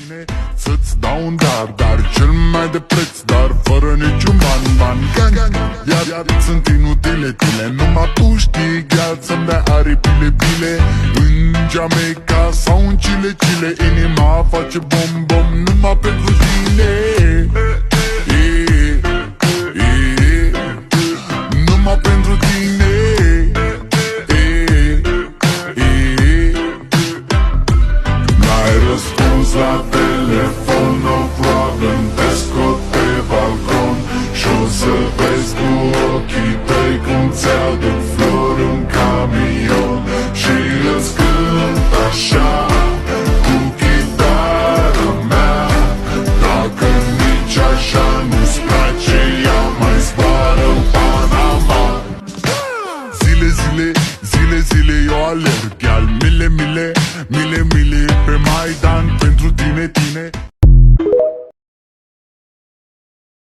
mine să-ți dau un dar cel mai de preț, dar fără niciun ban. Iar sunt inutile tine, numai tu știi, gheal, să-mi dai aripile bile. În Jamaica sau în Chile, inima face bom numai pentru tine. Numai pentru tine. N-ai răspuns la telefon,